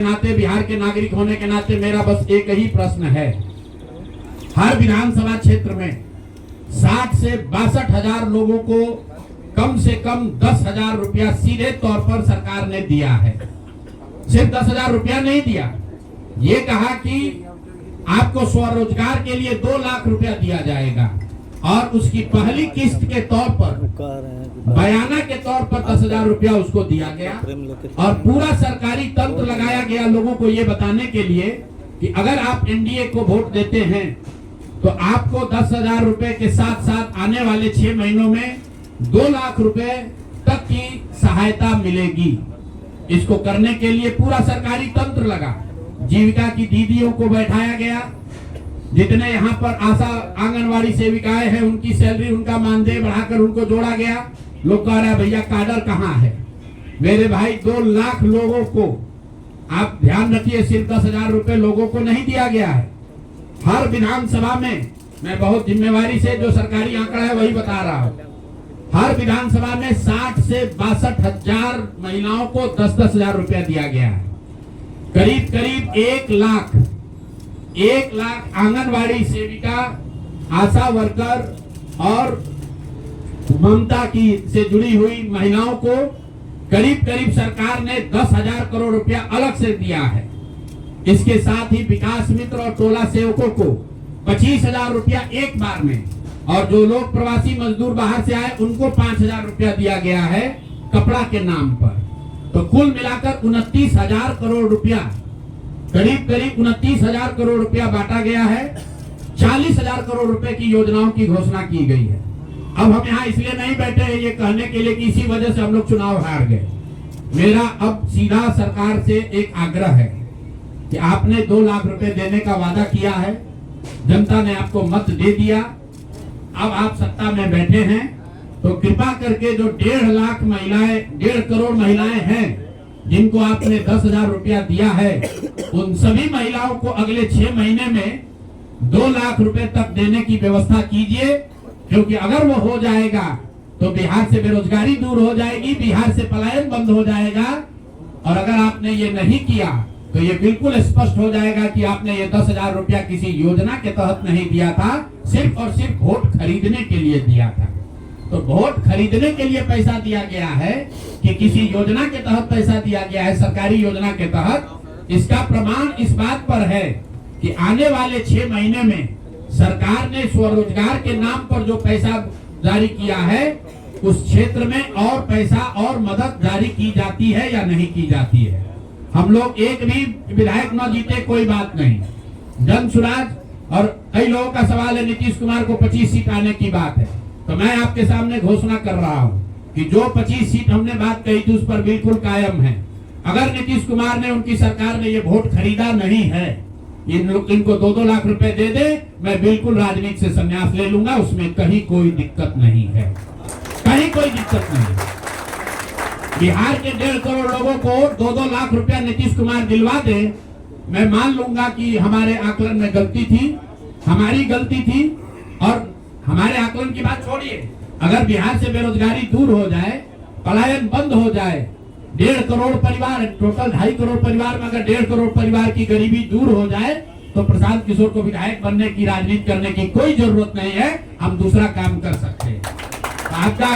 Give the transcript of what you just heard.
नाते, बिहार के नागरिक होने के नाते मेरा बस एक ही प्रश्न है। हर विधानसभा क्षेत्र में 60 से 62 हजार लोगों को कम से कम 10,000 रुपया सीधे तौर पर सरकार ने दिया है। सिर्फ 10,000 रुपया नहीं दिया, ये कहा कि आपको स्वरोजगार के लिए 2 लाख रुपया दिया जाएगा और उसकी पहली किस्त के तौर पर, बयाना के तौर पर 10,000 रुपया उसको दिया गया और पूरा सरकारी तंत्र लगाया गया लोगों को ये बताने के लिए कि अगर आप एनडीए को वोट देते हैं तो आपको 10,000 रुपए के साथ साथ आने वाले 6 महीनों में 2 लाख रुपए तक की सहायता मिलेगी। इसको करने के लिए पूरा सरकारी तंत्र लगा। जीविका की दीदियों को बैठाया गया, जितने यहाँ पर आशा आंगनवाड़ी सेविकाएं हैं उनकी सैलरी, उनका मानदेय बढ़ाकर उनको जोड़ा गया। लोग कह रहे हैं भैया काडर कहाँ है? मेरे भाई 2 लाख लोगों को आप ध्यान रखिए, सिर्फ 10,000 रुपए लोगों को नहीं दिया गया है। हर विधानसभा में, मैं बहुत जिम्मेवारी से जो सरकारी आंकड़ा है वही बता रहा हूँ, हर विधानसभा में 60 से 62 हजार महिलाओं को 10-10 हजार रुपया दिया गया है। करीब करीब 1 लाख आंगनवाड़ी सेविका, आशा वर्कर और ममता की से जुड़ी हुई महिलाओं को करीब करीब सरकार ने 10,000 करोड़ रुपया अलग से दिया है। इसके साथ ही विकास मित्र और टोला सेवकों को 25,000 रुपया एक बार में, और जो लोग प्रवासी मजदूर बाहर से आए उनको 5,000 रुपया दिया गया है कपड़ा के नाम पर। तो कुल मिलाकर 29,000 करोड़ रुपया, करीब करीब 29,000 करोड़ रुपया बांटा गया है। 40,000 करोड़ रुपए की योजनाओं की घोषणा की गई है। अब हम यहाँ इसलिए नहीं बैठे हैं ये कहने के लिए कि इसी वजह से हम लोग चुनाव हार गए। मेरा अब सीधा सरकार से एक आग्रह है कि आपने 2 लाख रुपए देने का वादा किया है, जनता ने आपको मत दे दिया, अब आप सत्ता में बैठे हैं, तो कृपा करके जो 1.5 लाख महिलाएं, 1.5 करोड़ महिलाएं हैं जिनको आपने 10,000 रुपया दिया है, उन सभी महिलाओं को अगले 6 महीने में 2 लाख रुपए तक देने की व्यवस्था कीजिए। क्योंकि अगर वो हो जाएगा तो बिहार से बेरोजगारी दूर हो जाएगी, बिहार से पलायन बंद हो जाएगा। और अगर आपने ये नहीं किया तो ये बिल्कुल स्पष्ट हो जाएगा कि आपने ये 10,000 रुपया किसी योजना के तहत नहीं दिया था, सिर्फ और सिर्फ वोट खरीदने के लिए दिया था। तो वोट खरीदने के लिए पैसा दिया गया है कि किसी योजना के तहत पैसा दिया गया है, सरकारी योजना के तहत। इसका प्रमाण इस बात पर है कि आने वाले 6 महीने में सरकार ने स्वरोजगार के नाम पर जो पैसा जारी किया है, उस क्षेत्र में और पैसा और मदद जारी की जाती है या नहीं की जाती है। हम लोग एक भी विधायक न जीते कोई बात नहीं, जन सुराज। और कई लोगों का सवाल है नीतीश कुमार को 25 सीट आने की बात है, तो मैं आपके सामने घोषणा कर रहा हूं कि जो 25 सीट हमने बात कही थी उस पर बिल्कुल कायम है। अगर नीतीश कुमार ने, उनकी सरकार ने ये वोट खरीदा नहीं है, इनको 2-2 लाख रुपए दे दे, मैं बिल्कुल राजनीति से संन्यास ले लूंगा, उसमें कहीं कोई दिक्कत नहीं है, कहीं कोई दिक्कत नहीं। बिहार के 1.5 करोड़ लोगों को 2-2 लाख रुपया नीतीश कुमार दिलवा दे, मैं मान लूंगा कि हमारे आकलन में गलती थी, हमारी गलती थी। और हमारे आकलन की बात छोड़िए, अगर बिहार से बेरोजगारी दूर हो जाए, पलायन बंद हो जाए, 1.5 करोड़ परिवार, टोटल 2.5 करोड़ परिवार में अगर 1.5 करोड़ परिवार की गरीबी दूर हो जाए, तो प्रशांत किशोर को विधायक बनने की, राजनीति करने की कोई जरूरत नहीं है, हम दूसरा काम कर सकते हैं। आपका